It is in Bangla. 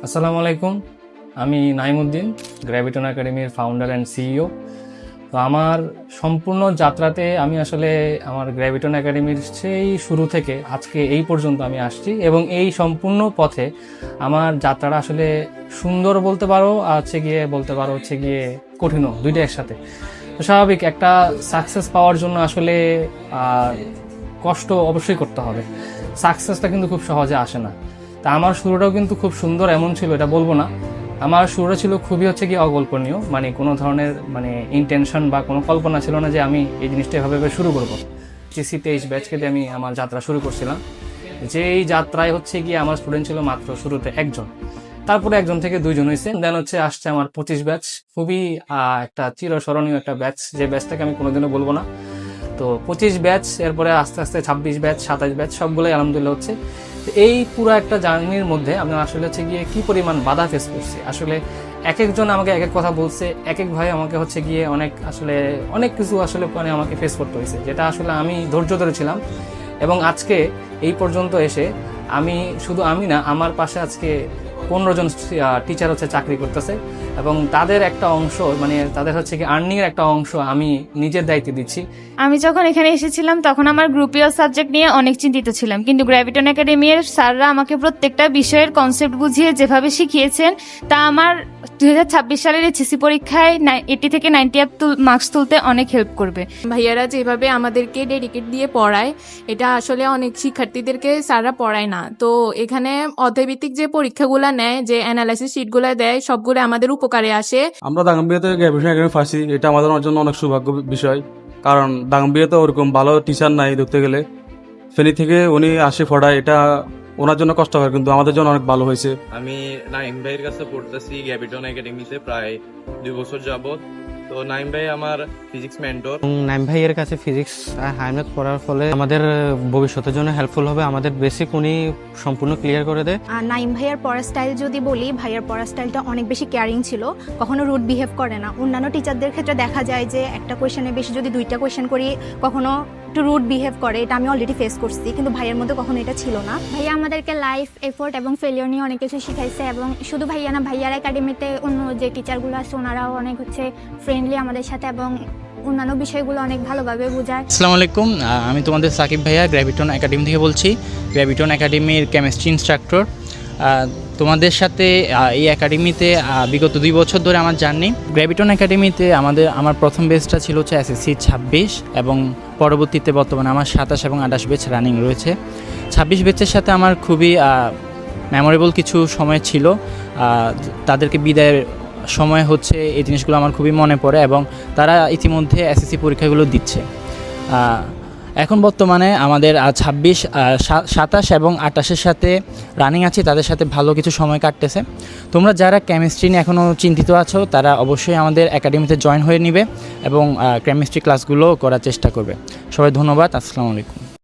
আসসালামু আলাইকুম, আমি নাইমুদ্দিন, গ্র্যাভিটন একাডেমির ফাউন্ডার অ্যান্ড সিইও। তো আমার সম্পূর্ণ যাত্রাতে আমি আসলে আমার গ্র্যাভিটন একাডেমির সেই শুরু থেকে আজকে এই পর্যন্ত আমি আসছি, এবং এই সম্পূর্ণ পথে আমার যাত্রাটা আসলে সুন্দর বলতে পারো, আর বলতে পারো কঠিনও, দুইটা একসাথে। তো স্বাভাবিক, একটা সাকসেস পাওয়ার জন্য আসলে কষ্ট অবশ্যই করতে হবে। সাকসেসটা কিন্তু খুব সহজে আসে না। তা আমার শুরুটাও কিন্তু খুব সুন্দর এমন ছিল, এটা বলবো না। আমার শুরুটা ছিল খুবই অকল্পনীয়, মানে কোনো ধরনের ইন্টেনশন বা কোনো কল্পনা ছিল না যে আমি এই জিনিসটা এভাবে শুরু করবো। সিসি 23 ব্যাচকে দিয়ে আমি আমার যাত্রা শুরু করছিলাম। যে এই যাত্রায় আমার স্টুডেন্ট ছিল মাত্র শুরুতে একজন, তারপরে একজন থেকে দুইজন হয়েছে, দেন আসছে আমার 25 ব্যাচ। খুবই একটা চিরস্মরণীয় একটা ব্যাচ, যে ব্যাচটাকে আমি কোনোদিনও বলবো না। তো 25 ব্যাচ, এরপরে আস্তে আস্তে 26 ব্যাচ, 27 ব্যাচ, সবগুলোই আলহামদুলিল্লাহ হচ্ছে। এই পুরো একটা জার্নির মধ্যে আমি আসলে কি পরিমাণ বাধা ফেস করছি। আসলে এক একজন আমাকে এক এক কথা বলছে, এক এক ভাই আমাকে অনেক কিছু আমাকে ফেস করতে হয়েছে, যেটা আসলে আমি ধৈর্য ধরেছিলাম। এবং আজকে এই পর্যন্ত এসে আমি না, আমার পাশে আজকে 15 জন টিচার চাকরি করতেছে, এবং তাদের একটা অংশ তাদের আর্নিং এর একটা অংশ আমি নিজের দায়িত্বে দিচ্ছি। আমি যখন এখানে এসেছিলাম তখন আমার গ্রুপীয় সাবজেক্ট নিয়ে অনেক চিন্তিত ছিলাম, কিন্তু গ্র্যাভিটন একাডেমির স্যাররা আমাকে প্রত্যেকটা বিষয়ের কনসেপ্ট বুঝিয়ে যেভাবে শিখিয়েছেন, তা আমার 2026 সালের এইচএসসি পরীক্ষায় 80 থেকে 90 আপ মার্কস তুলতে অনেক হেল্প করবে। ভাইয়ারা যেভাবে আমাদেরকে ডেডিকেট দিয়ে পড়ায়, এটা আসলে অনেক শিক্ষার্থীদেরকে স্যাররা পড়ায় না। তো এখানে অধ্যায়ভিত্তিক যে পরীক্ষাগুলো নেয়, যে অ্যানালাইসিস শিটগুলো দেয়, সবগুলো আমাদের উপকারে আসে। আমরা দাগনভূঞাতে গ্র্যাভিটন একাডেমি ফার্সি, এটা আমাদের জন্য অনেক সৌভাগ্য বিষয়, কারণ দাগনভূঞাতে ওরকম ভালো টিচার নাই ধরতে গেলে। ফেনী থেকে উনি আসে পড়ায়, এটা ওনার জন্য কষ্টকর, কিন্তু আমাদের জন্য অনেক ভালো হয়েছে। আমি নাইম ভাইয়ের কাছে পড়তেছি গ্র্যাভিটন একাডেমিতে প্রায় 2 বছর যাবত। তো নাইম ভাই আমার ফিজিক্স মেন্টর। নাইম ভাইয়ের কাছে ফিজিক্স হাই ম্যাথ পড়ার ফলে আমাদের ভবিষ্যতের জন্য হেল্পফুল হবে। আমাদের বেসিক উনি সম্পূর্ণ ক্লিয়ার করে দেয়। নাইম ভাইয়ার পড়ার স্টাইল যদি বলি, ভাইয়ার পড়ার স্টাইলটা অনেক বেশি কেয়ারিং ছিল, কখনো রুড বিহেভ করে না। অন্যান্য টিচারদের ক্ষেত্রে দেখা যায় যে একটা কোয়েশনে বেশি যদি 2টা কোয়েশন করি, কখনো একটু রুড বিহেভ করে। এটা আমি অলরেডি ফেস করছি, কিন্তু ভাইয়ের মধ্যে কখনো এটা ছিল না। ভাইয়া আমাদেরকে লাইফ, এফোর্ট এবং ফেলিওর নিয়ে অনেক কিছু শিখাইছে, এবং শুধু ভাইয়া না, ভাইয়ার একাডেমিতে অন্য যে টিচারগুলো আছে ওনারাও অনেক ফ্রেন্ডলি আমাদের সাথে, এবং অন্যান্য বিষয়গুলো অনেক ভালোভাবে বোঝায়। আসসালামু আলাইকুম, আমি তোমাদের সাকিব ভাইয়া গ্র্যাভিটন একাডেমি থেকে বলছি, গ্র্যাভিটন একাডেমির কেমিস্ট্রি ইনস্ট্রাক্টর। তোমাদের সাথে এই একাডেমিতে বিগত 2 বছর ধরে আমার জার্নি। গ্র্যাভিটন একাডেমিতে আমার প্রথম বেচটা ছিল এসএসসি 26, এবং পরবর্তীতে বর্তমানে আমার 27 এবং 28 বেচ রানিং রয়েছে। 26 বেচের সাথে আমার খুবই মেমোরেবল কিছু সময় ছিল। তাদেরকে বিদায়ের সময় এই জিনিসগুলো আমার খুবই মনে পড়ে, এবং তারা ইতিমধ্যে এসএসসি পরীক্ষাগুলো দিচ্ছে। এখন বর্তমানে আমাদের 26, 27 এবং 28-এর সাথে রানিং আছে, তাদের সাথে ভালো কিছু সময় কাটতেছে। তোমরা যারা কেমিস্ট্রি নিয়ে এখনও চিন্তিত আছো, তারা অবশ্যই আমাদের একাডেমিতে জয়েন হয়ে নিবে এবং কেমিস্ট্রি ক্লাসগুলো করার চেষ্টা করবে। সবাই ধন্যবাদ। আসসালামু আলাইকুম।